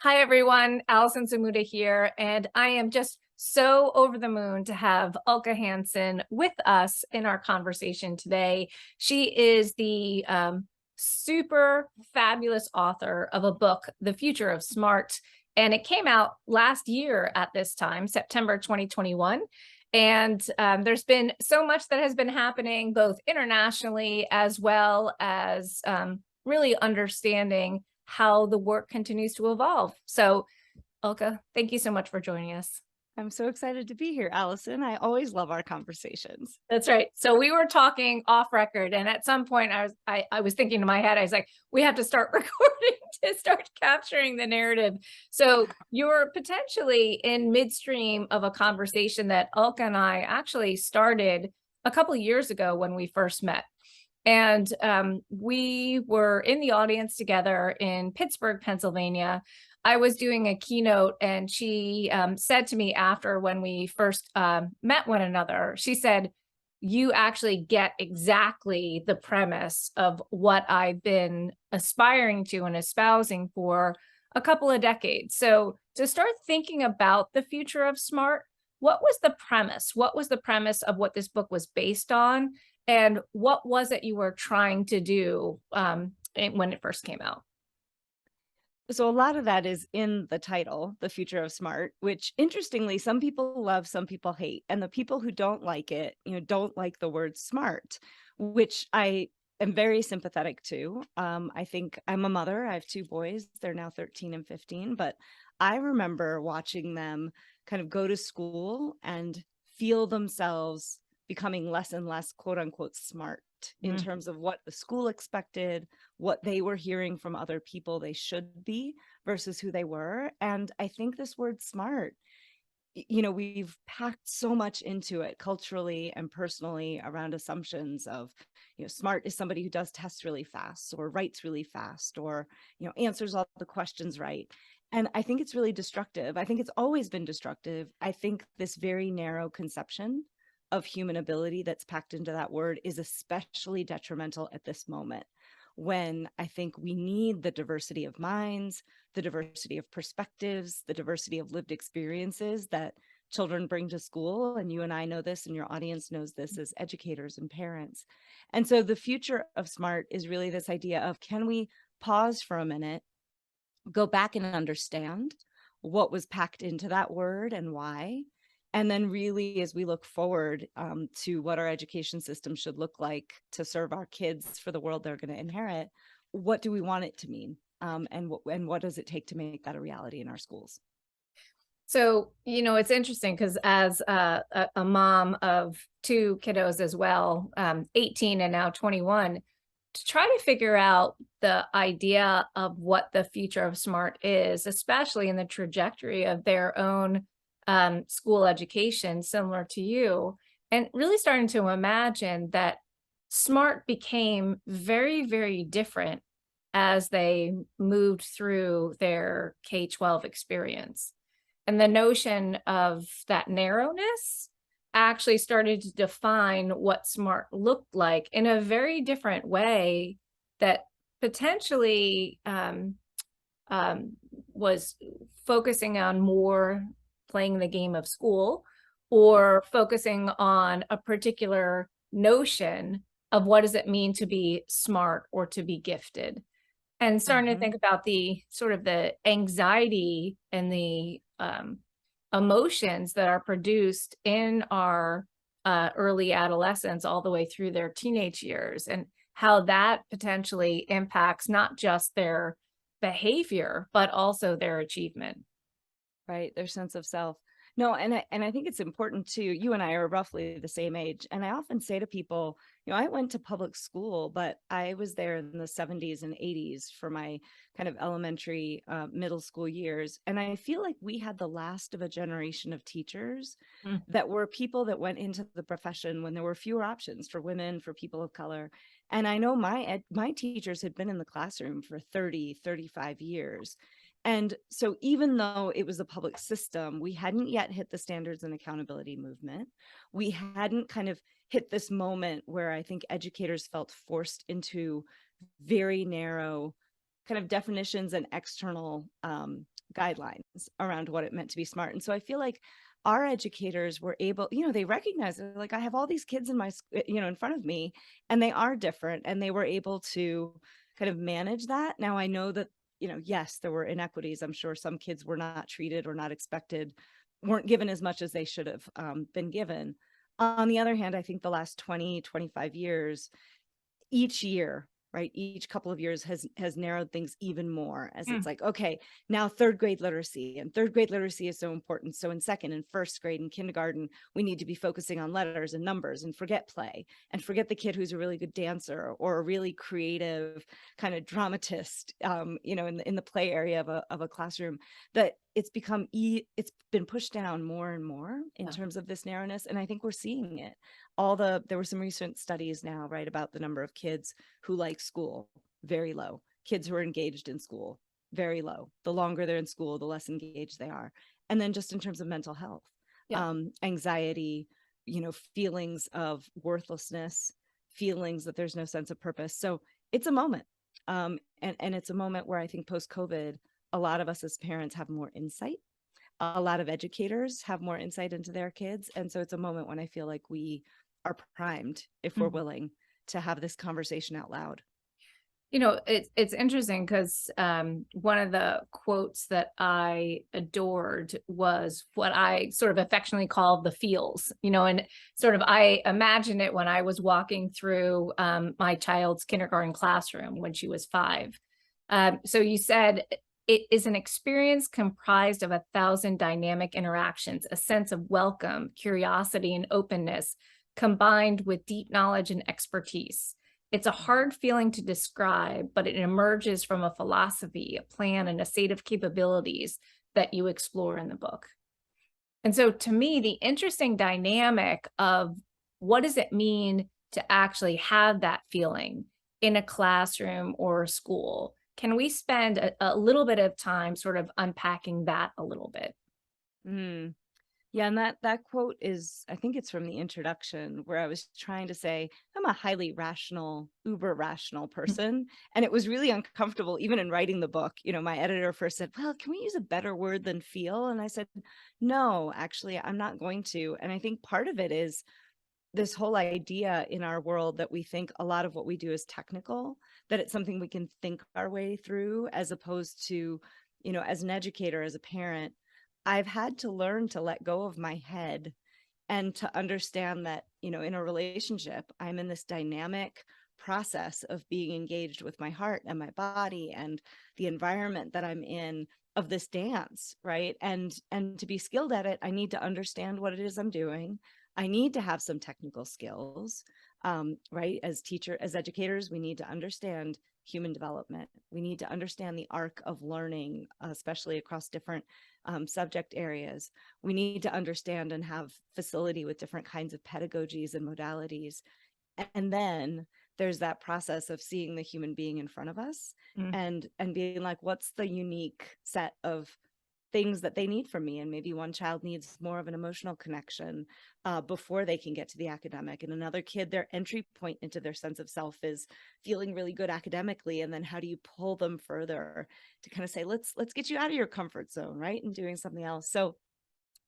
Hi, everyone. Allison Zmuda here, and I am just so over the moon to have Ulcca Hansen with us in our conversation today. She is the super fabulous author of a book, The Future of Smart, and it came out last year at this time, September 2021. And there's been so much that has been happening both internationally as well as really understanding how the work continues to evolve. So, Ulcca, thank you so much for joining us. I'm so excited to be here, Allison. I always love our conversations. That's right. So we were talking off record, and at some point, I was thinking in my head, I was like, we have to start recording to start capturing the narrative. So you're potentially in midstream of a conversation that Ulcca and I actually started a couple of years ago when we first met. And we were in the audience together in Pittsburgh, Pennsylvania. I was doing a keynote, and she said to me after, when we first met one another, she said, "You actually get exactly the premise of what I've been aspiring to and espousing for a couple of decades." So to start thinking about the future of smart, what was the premise? What was the premise of what this book was based on? And what was it you were trying to do when it first came out? So a lot of that is in the title, The Future of Smart, which interestingly, some people love, some people hate. And the people who don't like it, don't like the word smart, which I am very sympathetic to. I think I'm a mother. I have two boys. They're now 13 and 15, but I remember watching them kind of go to school and feel themselves becoming less and less quote unquote smart in Mm. terms of what the school expected, what they were hearing from other people they should be versus who they were. And I think this word smart, we've packed so much into it culturally and personally around assumptions of, smart is somebody who does tests really fast or writes really fast or, answers all the questions right. And I think it's really destructive. I think it's always been destructive. I think this very narrow conception of human ability that's packed into that word is especially detrimental at this moment, when I think we need the diversity of minds, the diversity of perspectives, the diversity of lived experiences that children bring to school. And you and I know this, and your audience knows this as educators and parents. And so the future of smart is really this idea of, can we pause for a minute, go back and understand what was packed into that word and why? And then really, as we look forward to what our education system should look like to serve our kids for the world they're going to inherit, what do we want it to mean? And what does it take to make that a reality in our schools? So, it's interesting because as a mom of two kiddos as well, 18 and now 21, to try to figure out the idea of what the future of smart is, especially in the trajectory of their own school education, similar to you, and really starting to imagine that smart became very, very different as they moved through their K-12 experience. And the notion of that narrowness actually started to define what smart looked like in a very different way that potentially was focusing on more playing the game of school or focusing on a particular notion of what does it mean to be smart or to be gifted, and starting to Mhm. think about the sort of the anxiety and the emotions that are produced in our early adolescence all the way through their teenage years, and how that potentially impacts not just their behavior, but also their achievement. Right, their sense of self. No, and I think it's important too. You and I are roughly the same age, and I often say to people, I went to public school, but I was there in the 70s and 80s for my kind of elementary, middle school years, and I feel like we had the last of a generation of teachers Mm. that were people that went into the profession when there were fewer options for women, for people of color. And I know my teachers had been in the classroom for 30, 35 years. And so even though it was a public system, we hadn't yet hit the standards and accountability movement. We hadn't kind of hit this moment where I think educators felt forced into very narrow kind of definitions and external guidelines around what it meant to be smart. And so I feel like our educators were able, they recognize it, like, I have all these kids in in front of me, and they are different, and they were able to kind of manage that. Now I know that, yes, there were inequities. I'm sure some kids were not treated or not expected, weren't given as much as they should have been given. On the other hand, I think the last 20, 25 years, each year, right, each couple of years has narrowed things even more, as it's like, okay, now third grade literacy, and third grade literacy is so important. So in second and first grade and kindergarten, we need to be focusing on letters and numbers, and forget play, and forget the kid who's a really good dancer or a really creative kind of dramatist, in the play area of a classroom. That it's been pushed down more and more in Yeah. terms of this narrowness. And I think we're seeing it. There were some recent studies now, right, about the number of kids who like school, very low. Kids who are engaged in school, very low. The longer they're in school, the less engaged they are. And then just in terms of mental health, Yeah. anxiety, feelings of worthlessness, feelings that there's no sense of purpose. So it's a moment. And it's a moment where I think post-COVID, a lot of us as parents have more insight. A lot of educators have more insight into their kids. And so it's a moment when I feel like we are primed, if we're willing, to have this conversation out loud. It's interesting because one of the quotes that I adored was what I sort of affectionately call the feels, and sort of I imagine it when I was walking through my child's kindergarten classroom when she was 5. So you said it is an experience comprised of 1,000 dynamic interactions, a sense of welcome, curiosity, and openness, combined with deep knowledge and expertise. It's a hard feeling to describe, but it emerges from a philosophy, a plan, and a set of capabilities that you explore in the book. And so to me, the interesting dynamic of what does it mean to actually have that feeling in a classroom or a school? Can we spend a little bit of time sort of unpacking that a little bit? Mm. Yeah, and that quote is, I think it's from the introduction, where I was trying to say, I'm a highly rational, uber rational person. And it was really uncomfortable, even in writing the book. My editor first said, well, can we use a better word than feel? And I said, no, actually, I'm not going to. And I think part of it is this whole idea in our world that we think a lot of what we do is technical, that it's something we can think our way through, as opposed to, as an educator, as a parent, I've had to learn to let go of my head and to understand that, in a relationship, I'm in this dynamic process of being engaged with my heart and my body and the environment that I'm in, of this dance, right? And to be skilled at it, I need to understand what it is I'm doing. I need to have some technical skills, right? As educators, we need to understand human development. We need to understand the arc of learning, especially across different subject areas. We need to understand and have facility with different kinds of pedagogies and modalities. And then there's that process of seeing the human being in front of us, Mm. and being like, what's the unique set of things that they need from me? And maybe one child needs more of an emotional connection before they can get to the academic, and another kid, their entry point into their sense of self is feeling really good academically. And then how do you pull them further to kind of say, let's get you out of your comfort zone, right, and doing something else. So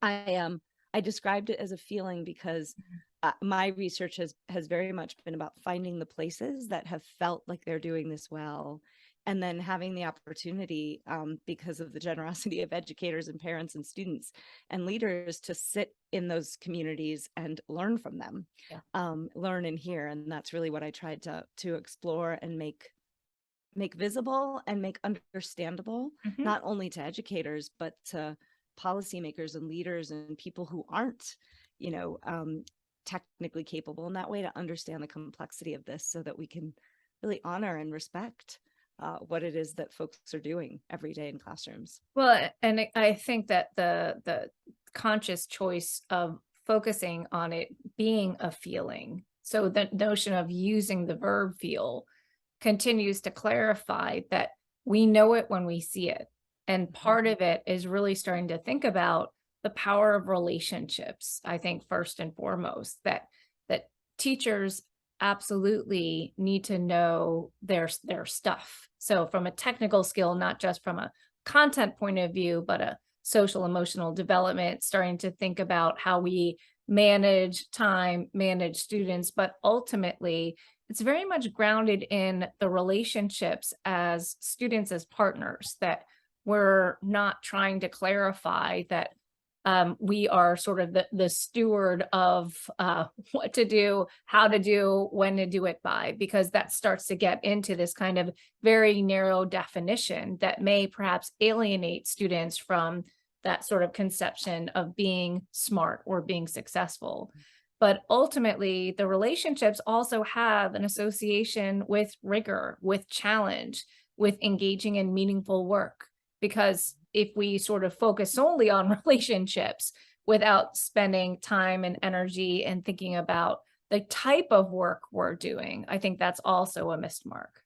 I described it as a feeling because my research has very much been about finding the places that have felt like they're doing this well, and then having the opportunity, because of the generosity of educators and parents and students and leaders, to sit in those communities and learn from them. Yeah. Learn and hear. And that's really what I tried to explore and make visible and make understandable, Mhm. not only to educators, but to policymakers and leaders and people who aren't, you know, um, technically capable in that way, to understand the complexity of this, so that we can really honor and respect what it is that folks are doing every day in classrooms. Well, and I think that the conscious choice of focusing on it being a feeling, so the notion of using the verb feel continues to clarify that we know it when we see it. And part of it is really starting to think about the power of relationships. I think first and foremost that teachers absolutely need to know their stuff. So from a technical skill, not just from a content point of view, but a social emotional development, starting to think about how we manage time, manage students, but ultimately it's very much grounded in the relationships as students, as partners, that we're not trying to clarify that we are sort of the steward of what to do, how to do, when to do it by, because that starts to get into this kind of very narrow definition that may perhaps alienate students from that sort of conception of being smart or being successful. But ultimately, the relationships also have an association with rigor, with challenge, with engaging in meaningful work. Because if we sort of focus solely on relationships without spending time and energy and thinking about the type of work we're doing, I think that's also a missed mark.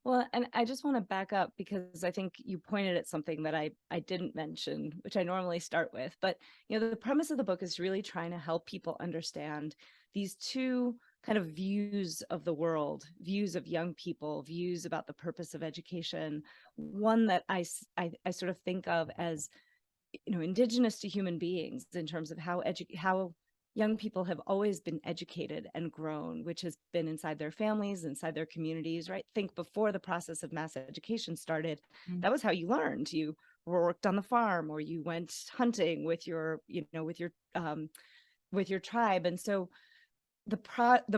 Well, and I just want to back up because I think you pointed at something that I didn't mention, which I normally start with. But the premise of the book is really trying to help people understand these two kind of views of the world, views of young people, views about the purpose of education. One that I sort of think of as indigenous to human beings in terms of how young people have always been educated and grown, which has been inside their families, inside their communities, right? Think before the process of mass education started, that was how you learned. You worked on the farm, or you went hunting with your, with your tribe. And so the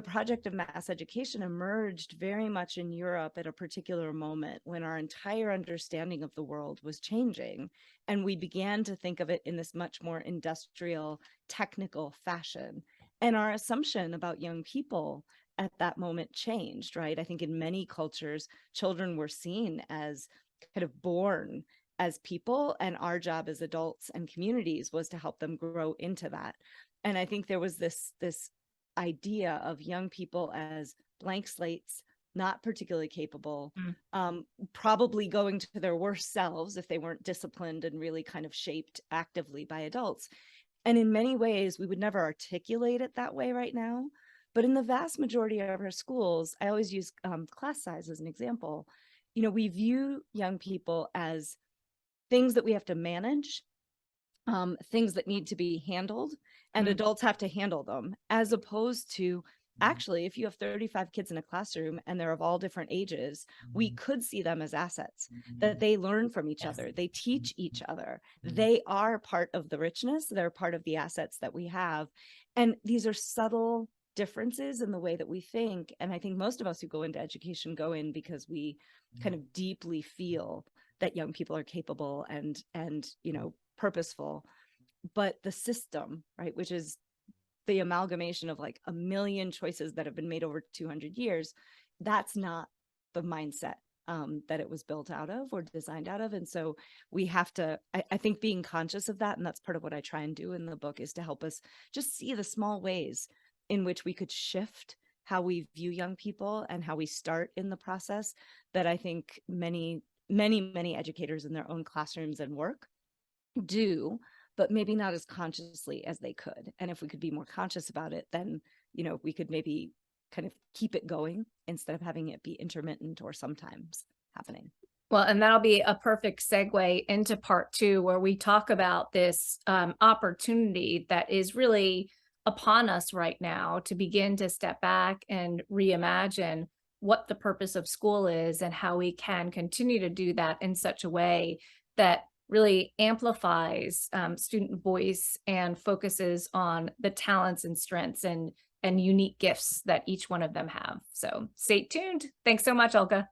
project of mass education emerged very much in Europe at a particular moment when our entire understanding of the world was changing. And we began to think of it in this much more industrial, technical fashion. And our assumption about young people at that moment changed, right? I think in many cultures, children were seen as kind of born as people, and our job as adults and communities was to help them grow into that. And I think there was this idea of young people as blank slates, not particularly capable, probably going to their worst selves if they weren't disciplined and really kind of shaped actively by adults. And in many ways, we would never articulate it that way right now. But in the vast majority of our schools, I always use class size as an example. We view young people as things that we have to manage, things that need to be handled, and adults have to handle them, as opposed to actually, if you have 35 kids in a classroom and they're of all different ages, we could see them as assets, that they learn from each other, they teach each other, they are part of the richness, they're part of the assets that we have. And these are subtle differences in the way that we think. And I think most of us who go into education go in because we kind of deeply feel that young people are capable and purposeful. But the system, right, which is the amalgamation of like a million choices that have been made over 200 years, that's not the mindset that it was built out of or designed out of. And so we have to, I think, being conscious of that, and that's part of what I try and do in the book, is to help us just see the small ways in which we could shift how we view young people and how we start in the process, that I think many educators in their own classrooms and work do, but maybe not as consciously as they could. And if we could be more conscious about it, then, we could maybe kind of keep it going instead of having it be intermittent or sometimes happening. Well, and that'll be a perfect segue into part 2, where we talk about this opportunity that is really upon us right now to begin to step back and reimagine what the purpose of school is and how we can continue to do that in such a way that really amplifies student voice and focuses on the talents and strengths and unique gifts that each one of them have. So stay tuned. Thanks so much, Ulcca.